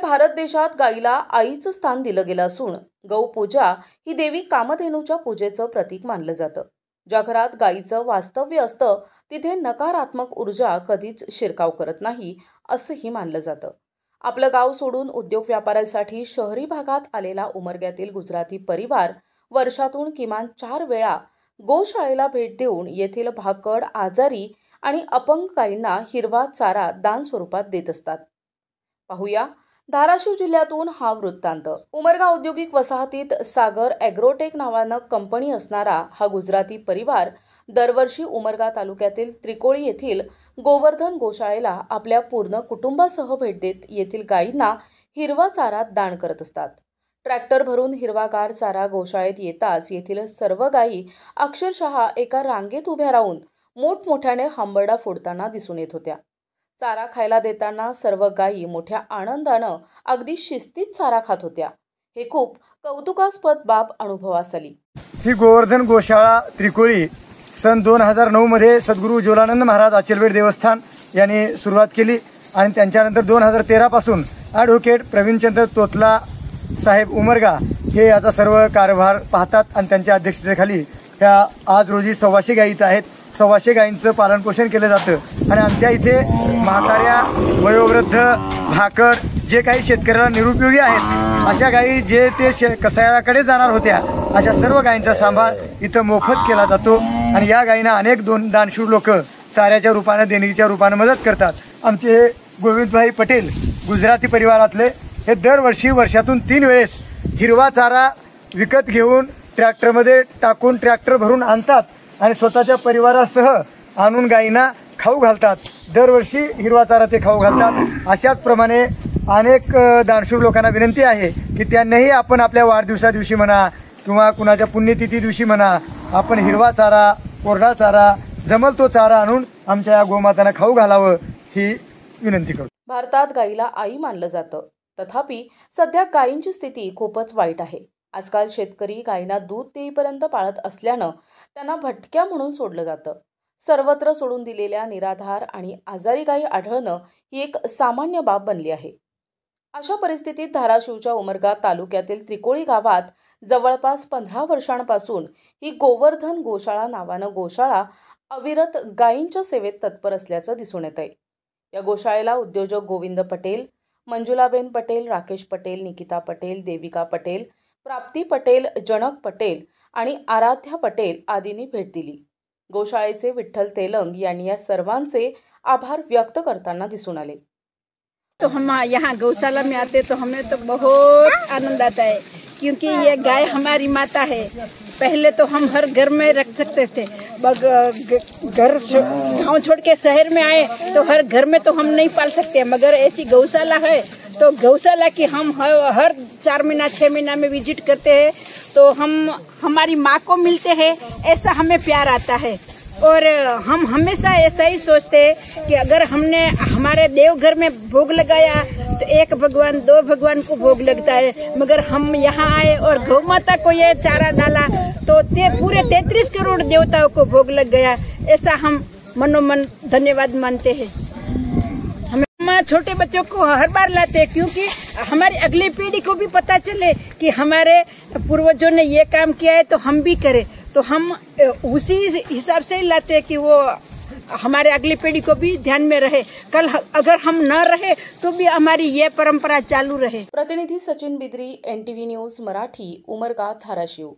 भारत देशात गाईला आईचं स्थान दिलं गेलं असून गौपूजा ही देवी कामधेनूच्या पूजेचं प्रतीक मानलं जातं। ज्या घरात गाईचं वास्तव्य असतं तिथे नकारात्मक ऊर्जा कधीच शिरकाव करत नाही असंही मानलं जातं। आपलं गाव सोडून उद्योग व्यापारासाठी शहरी भागात आलेला उमरग्यातील गुजराती परिवार वर्षातून किमान 4 वेळा गोशाळेला भेट देऊन येथील भाकड, आजारी आणि अपंग गायींना हिरवा चारा दान स्वरूपात देत असतात। पाहूया धाराशिव जिल्ह्यातून हा वृत्तांत। उमरगा औद्योगिक वसाहतीत सागर ॲग्रोटेक नावानं कंपनी असणारा हा गुजराती परिवार दरवर्षी उमरगा तालुक्यातील त्रिकोळी येथील गोवर्धन गोशाळेला आपल्या पूर्ण कुटुंबासह भेट देत येथील गायींना हिरवा चारा दान करत असतात। ट्रॅक्टर भरून हिरवागार चारा गोशाळेत येताच येथील सर्व गायी अक्षरशः एका रांगेत उभ्या राहून मोठमोठ्याने हंबरडा फोडताना दिसून येत होत्या। चारा खायला देताना सर्व गायी मोठ्या आनंदानं अगदी शिस्तीत चारा खात होत्या। हे खूप कौतुकास्पद बाब अनुभवास आली। ही गोवर्धन गोशाळा त्रिकोळी सन 2009 मध्ये सद्गुरू ज्वलानंद महाराज अचलवेड देवस्थान यांनी सुरुवात केली आणि त्यांच्यानंतर 2013 पासून ॲडव्होकेट प्रवीणचंद्र तोतला साहेब उमरगा हे याचा सर्व कारभार पाहतात आणि त्यांच्या अध्यक्षतेखाली ह्या आज रोजी 125 गायी इथं आहेत। 125 गायींचं पालनपोषण केलं जातं आणि आमच्या इथे म्हाताऱ्या, वयोवृद्ध, भाकड जे काही शेतकऱ्याला निरुपयोगी आहेत अशा गायी जे ते कसायाकडे जाणार होत्या अशा सर्व गायींचा सांभाळ इथं मोफत केला जातो आणि या गायींना अनेक दानशूर लोक चाऱ्याच्या रूपाने, देणगीच्या रूपाने मदत करतात। आमचे गोविंदभाई पटेल गुजराती परिवारातले हे दरवर्षी वर्षातून 3 वेळेस हिरवा चारा विकत घेऊन ट्रॅक्टरमध्ये टाकून ट्रॅक्टर भरून आणतात आणि स्वतःच्या परिवारासह आणून गायींना खाऊ घालतात। दरवर्षी हिरवा चारा ते खाऊ घालतात। अशाच प्रमाणे अनेक दानशूर लोकांना विनंती आहे की त्यांनाही आपण आपल्या वाढदिवसा दिवशी म्हणा किंवा कुणाच्या पुण्यतिथी दिवशी म्हणा आपण हिरवा चारा, कोरडा चारा, जमल तो चारा आणून आमच्या या गोमातांना खाऊ घालावं ही विनंती करतो। भारतात गायीला आई मानलं जातं, तथापि सध्या गायींची स्थिती खूपच वाईट आहे। आजकाल शेतकरी गायींना दूध देईपर्यंत पाळत असल्यानं त्यांना भटक्या म्हणून सोडलं जातं। सर्वत्र सोडून दिलेल्या निराधार आणि आजारी गायी आढळणं ही एक सामान्य बाब बनली आहे। अशा परिस्थितीत धाराशिवच्या उमरगा तालुक्यातील त्रिकोळी गावात जवळपास 15 वर्षांपासून ही गोवर्धन गोशाळा नावानं गोशाळा अविरत गायींच्या सेवेत तत्पर असल्याचं दिसून येतंय। या गोशाळेला उद्योजक गोविंद पटेल, मंजुलाबेन पटेल, राकेश पटेल, निकिता पटेल, देविका पटेल, प्राप्ती पटेल, जनक पटेल आणि आराध्या पटेल आदींनी भेट दिली। गोशाळेचे विठ्ठल तेलंग यांनी या सर्वांचे आभार व्यक्त करताना दिसून आले। तो हम यहाँ गौशाला में आते तो हमें तो बहुत आनंद आता है क्योंकि ये गाय हमारी माता है। पहले तो हम हर घर में रख सकते थे, घर गांव छोड़ के शहर में आए तो हर घर में तो हम नहीं पाल सकते, मगर ऐसी गौशाला है तो गौशाला की हम हर 4 महीना 6 महीना में विजिट करते हैं तो हम हमारी माँ को मिलते हैं, ऐसा हमें प्यार आता है। और हम हमेशा ऐसा ही सोचते हैं कि अगर हमने हमारे देवघर में भोग लगाया तो 1 भगवान 2 भगवान को भोग लगता है, मगर हम यहाँ आए और गौ माता को ये चारा डाला तो पूरे 33 करोड़ देवताओं को भोग लग गया। ऐसा हम मनोमन धन्यवाद मानते हैं। हम छोटे बच्चों को हर बार लाते हैं क्योंकि हमारी अगली पीढ़ी को भी पता चले कि हमारे पूर्वजों ने ये काम किया है तो हम भी करें, तो हम उसी हिसाब से ही लाते हैं कि वो हमारे अगली पीढ़ी को भी ध्यान में रहे। कल अगर हम न रहे तो भी हमारी ये परंपरा चालू रहे। प्रतिनिधी सचिन बिद्री, NTV न्यूज मराठी, उमरगा, धाराशिव।